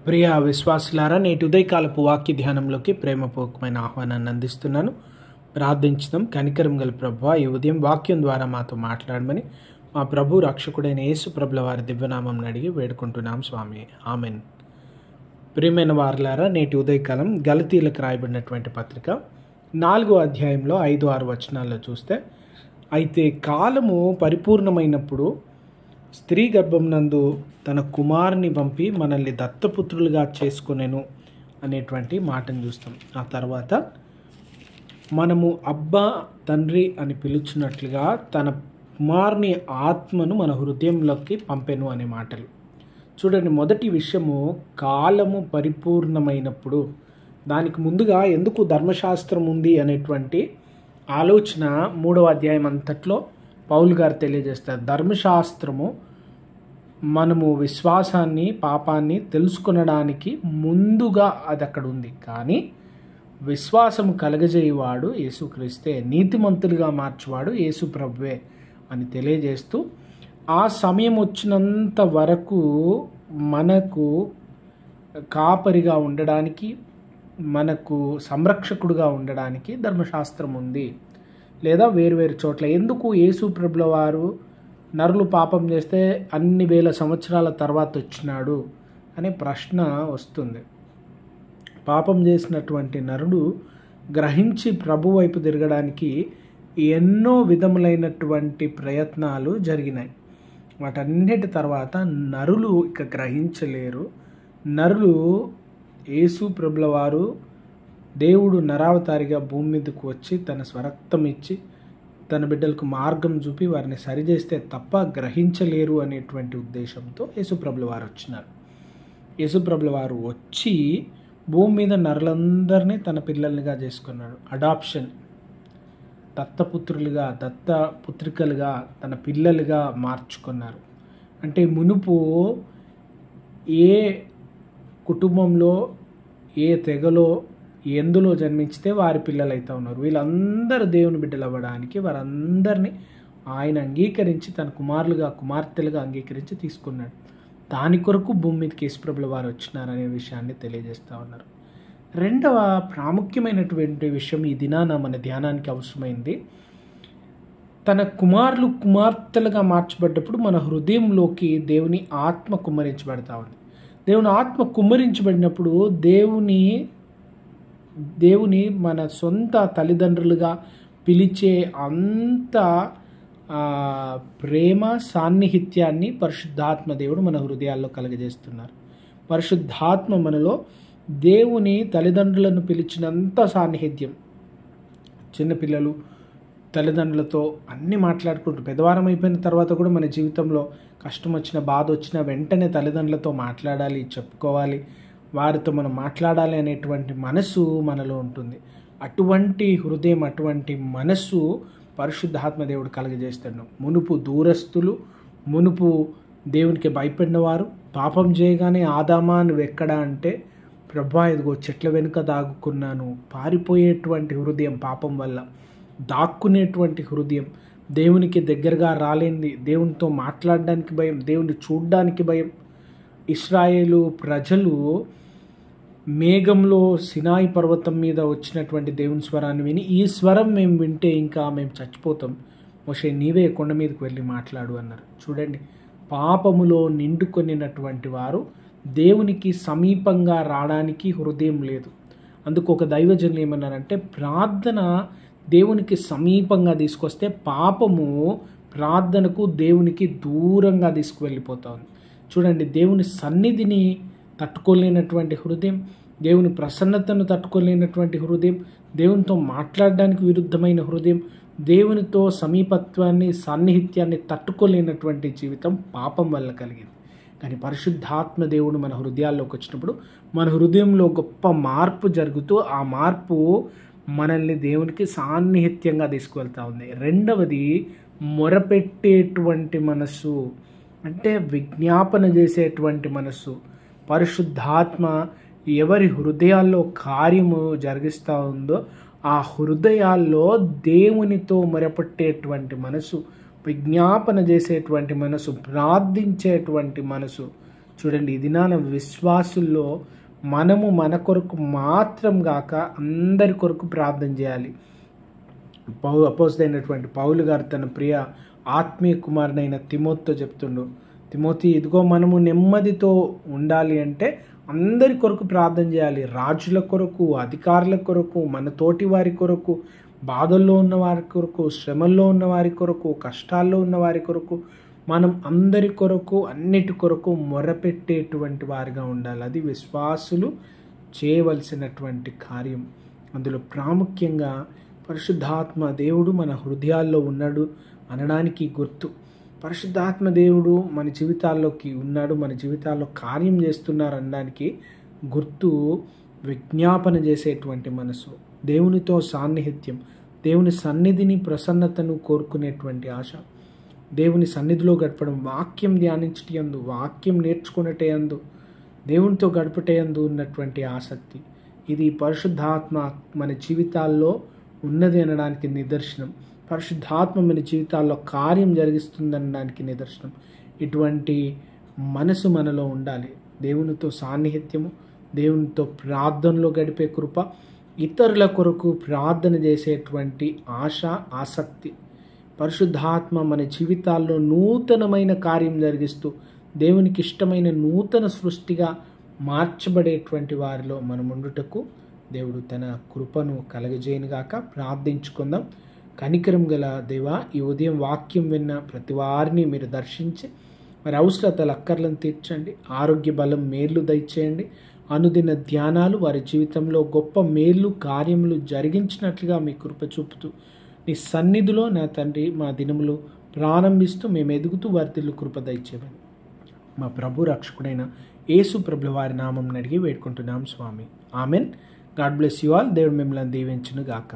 ప్రియ విశ్వాసులారా, నేటి ఉదయకాలపు వాక్య ధ్యానంలోకి ప్రేమపూర్వకమైన ఆహ్వానాన్ని అందిస్తున్నాను. ప్రార్థించుదాం. కనికరం గల ప్రభువా, ఈ ఉదయం వాక్యం ద్వారా మాతో మాట్లాడమని మా ప్రభు రక్షకుడైన యేసు ప్రభుల వారి దివ్యనామం అడిగి వేడుకుంటున్నాం స్వామి. ఆమెన్. ప్రియమైన వారులారా, నేటి ఉదయకాలం గలతీలకు రాయబడినటువంటి పత్రిక 4వ అధ్యాయంలో 5-6 వచనాల్లో చూస్తే, అయితే కాలము పరిపూర్ణమైనప్పుడు స్త్రీ గర్భం నందు తన కుమారుని పంపి మనల్ని దత్తపుత్రులుగా చేసుకొనెను అనేటువంటి మాటను చూస్తాం. ఆ తర్వాత మనము అబ్బా తండ్రి అని పిలుచున్నట్లుగా తన కుమారుని ఆత్మను మన హృదయంలోకి పంపెను అనే మాటలు చూడండి. మొదటి విషయము, కాలము పరిపూర్ణమైనప్పుడు. దానికి ముందుగా ఎందుకు ధర్మశాస్త్రం ఉంది అనేటువంటి ఆలోచన 3వ అధ్యాయం అంతట్లో పౌలు గారు తెలియజేస్తారు. ధర్మశాస్త్రము మనము విశ్వాసాన్ని, పాపాన్ని తెలుసుకొనడానికి ముందుగా అది అక్కడ ఉంది. కానీ విశ్వాసము కలగజేయవాడు యేసుక్రీస్తే, నీతిమంతులుగా మార్చువాడు యేసు ప్రభువే అని తెలియజేస్తూ, ఆ సమయం వచ్చినంత వరకు మనకు కాపరిగా ఉండడానికి, మనకు సంరక్షకుడుగా ఉండడానికి ధర్మశాస్త్రం ఉంది. లేదా వేరువేరు చోట్ల ఎందుకు యేసు ప్రభుల వారు నరులు పాపం చేస్తే అన్ని వేల సంవత్సరాల తర్వాత వచ్చినాడు అనే ప్రశ్న వస్తుంది. పాపం చేసినటువంటి నరుడు గ్రహించి ప్రభు వైపు తిరగడానికి ఎన్నో విధములైనటువంటి ప్రయత్నాలు జరిగినాయి. వాటన్నిటి తర్వాత నరులు ఇక గ్రహించలేరు. నరులు యేసు ప్రభుల వారు దేవుడు నరావతారిగా భూమి మీదకు వచ్చి తన స్వరక్తం ఇచ్చి తన బిడ్డలకు మార్గం చూపి వారిని సరిచేస్తే తప్ప గ్రహించలేరు అనేటువంటి ఉద్దేశంతో యేసుప్రభుల వారు వచ్చినారు. యేసుప్రభుల వారు వచ్చి భూమి మీద నరులందరినీ తన పిల్లలుగా చేసుకున్నాడు. అడాప్షన్, దత్తపుత్రులుగా, దత్తపుత్రికలుగా, తన పిల్లలుగా మార్చుకున్నారు. అంటే మునుపు ఏ కుటుంబంలో, ఏ తెగలో, ఎందులో జన్మించితే వారి పిల్లలు అయితే ఉన్నారు. వీళ్ళందరూ దేవుని బిడ్డలు అవ్వడానికి వారందరినీ ఆయన అంగీకరించి తన కుమారులుగా, కుమార్తెలుగా అంగీకరించి తీసుకున్నాడు. దాని కొరకు భూమి మీదకి యేసుప్రభుల వారు వచ్చినారనే విషయాన్ని తెలియజేస్తూ ఉన్నారు. రెండవ ప్రాముఖ్యమైనటువంటి విషయం ఈ దినాన మన ధ్యానానికి అవసరమైంది. తన కుమారులు, కుమార్తెలుగా మార్చబడ్డప్పుడు మన హృదయంలోకి దేవుని ఆత్మ కుమ్మరించబడతా ఉంది. దేవుని ఆత్మ కుమ్మరించబడినప్పుడు దేవుని మన సొంత తల్లిదండ్రులుగా పిలిచే అంత ప్రేమ, సాన్నిహిత్యాన్ని పరిశుద్ధాత్మ దేవుడు మన హృదయాల్లో కలగజేస్తున్నారు. పరిశుద్ధాత్మ మనలో దేవుని తల్లిదండ్రులను పిలిచినంత సాన్నిహిత్యం. చిన్నపిల్లలు తల్లిదండ్రులతో అన్నీ మాట్లాడుకుంటూ పెద్దవారం అయిపోయిన తర్వాత కూడా మన జీవితంలో కష్టం వచ్చినా, బాధ వచ్చినా వెంటనే తల్లిదండ్రులతో మాట్లాడాలి, చెప్పుకోవాలి, వారితో మనం మాట్లాడాలి అనేటువంటి మనసు మనలో ఉంటుంది. అటువంటి హృదయం, అటువంటి మనస్సు పరిశుద్ధాత్మ దేవుడు కలగజేస్తాడు. మునుపు దూరస్తులు, మునుపు దేవునికి భయపడినవారు, పాపం చేయగానే ఆదామా నువ్వు ఎక్కడా అంటే, ప్రభా ఇదిగో చెట్ల వెనుక దాగుకున్నాను, పారిపోయేటువంటి హృదయం పాపం వల్ల, దాక్కునేటువంటి హృదయం, దేవునికి దగ్గరగా రాలేంది, దేవునితో మాట్లాడడానికి భయం, దేవుని చూడడానికి భయం. ఇశ్రాయేలు ప్రజలు మేఘంలో సినాయి పర్వతం మీద వచ్చినటువంటి దేవుని స్వరాన్ని విని, ఈ స్వరం మేము వింటే ఇంకా మేము చచ్చిపోతాం, మోషే నీవే కొండ మీదకి వెళ్ళి మాట్లాడు అన్నారు. చూడండి, పాపములో నిండుకొనినటువంటి వారు దేవునికి సమీపంగా రావడానికి హృదయం లేదు. అందుకు ఒక దైవజనులు ఏమన్నారంటే, ప్రార్థన దేవునికి సమీపంగా తీసుకొస్తే పాపము ప్రార్థనకు, దేవునికి దూరంగా తీసుకువెళ్ళిపోతా ఉంది. చూడండి, దేవుని సన్నిధిని తట్టుకోలేనటువంటి హృదయం, దేవుని ప్రసన్నతను తట్టుకోలేనటువంటి హృదయం, దేవునితో మాట్లాడడానికి విరుద్ధమైన హృదయం, దేవునితో సమీపత్వాన్ని, సాన్నిహిత్యాన్ని తట్టుకోలేనటువంటి జీవితం పాపం వల్ల కలిగింది. కానీ పరిశుద్ధాత్మ దేవుడు మన హృదయాల్లోకి వచ్చినప్పుడు మన హృదయంలో గొప్ప మార్పు జరుగుతూ, ఆ మార్పు మనల్ని దేవునికి సాన్నిహిత్యంగా తీసుకువెళ్తూ ఉంది. రెండవది, మొరపెట్టేటువంటి మనస్సు, అంటే విజ్ఞాపన చేసేటువంటి మనస్సు. పరిశుద్ధాత్మ ఎవరి హృదయాల్లో కార్యము జరిగిస్తూ ఉందో ఆ హృదయాల్లో దేవునితో మొరపెట్టేటువంటి మనసు, విజ్ఞాపన చేసేటువంటి మనసు, ప్రార్థించేటువంటి మనసు. చూడండి, ఈ దినాన విశ్వాసుల్లో మనము మన కొరకు మాత్రం గాక అందరి కొరకు ప్రార్థన చేయాలి. అపోస్తలుడైనటువంటి పౌలు గారు తన ప్రియ ఆత్మీయ కుమారుడైన తిమోతితో చెప్తుండు, తిమోతి, ఇదిగో మనము నెమ్మదితో ఉండాలి అంటే అందరి కొరకు ప్రార్థన చేయాలి. రాజుల కొరకు, అధికారుల కొరకు, మన తోటి వారి కొరకు, బాధల్లో ఉన్న వారి కొరకు, శ్రమల్లో ఉన్న వారి కొరకు, కష్టాల్లో ఉన్న వారి కొరకు, మనం అందరి కొరకు, అన్నిటి కొరకు మొరపెట్టేటువంటి వారిగా ఉండాలి. అది విశ్వాసులు చేయవలసినటువంటి కార్యం. అందులో ప్రాముఖ్యంగా పరిశుద్ధాత్మ దేవుడు మన హృదయాల్లో ఉన్నాడు అనడానికి గుర్తు. పరిశుద్ధాత్మ దేవుడు మన జీవితాల్లోకి ఉన్నాడు, మన జీవితాల్లో కార్యం చేస్తున్నారు అనడానికి గుర్తు విజ్ఞాపన చేసేటువంటి మనసు, దేవునితో సాన్నిహిత్యం, దేవుని సన్నిధిని, ప్రసన్నతను కోరుకునేటువంటి ఆశ, దేవుని సన్నిధిలో గడపడం, వాక్యం ధ్యానించటందు, వాక్యం నేర్చుకునేటందు, దేవునితో గడపటందు ఉన్నటువంటి ఆసక్తి, ఇది పరిశుద్ధాత్మ మన జీవితాల్లో ఉన్నది అనడానికి నిదర్శనం. పరిశుద్ధాత్మ మన జీవితాల్లో కార్యం జరిగిస్తుందనడానికి నిదర్శనం. ఇటువంటి మనసు మనలో ఉండాలి. దేవునితో సాన్నిహిత్యము, దేవునితో ప్రార్థనలో గడిపే కృప, ఇతరుల కొరకు ప్రార్థన చేసేటువంటి ఆశ, ఆసక్తి. పరిశుద్ధాత్మ మన జీవితాల్లో నూతనమైన కార్యం జరిగిస్తూ దేవునికి ఇష్టమైన నూతన సృష్టిగా మార్చబడేటువంటి వారిలో మనం ఉండుటకు దేవుడు తన కృపను కలగజేయనుగాక. ప్రార్థించుకుందాం. కనికరం గల దేవా, ఈ ఉదయం వాక్యం విన్న ప్రతి వారిని మీరు దర్శించి మరి అవసరతల అక్కర్లను తీర్చండి. ఆరోగ్య బలం, మేలు దయచేయండి. అనుదిన ధ్యానాలు వారి జీవితంలో గొప్ప మేలు కార్యములు జరిగించినట్లుగా మీ కృప చూపుతూ నీ సన్నిధిలో నా తండ్రి మా దినములు ప్రారంభిస్తూ మేము ఎదుగుతూ వర్తిల్లు కృప దయచేయమని మా ప్రభు రక్షకుడైన యేసు ప్రభుల వారి నామం అడిగి వేడుకుంటున్నాం స్వామి. Amen. God bless you all. దేవుడు మిమ్మల్ని దీవించును గాక.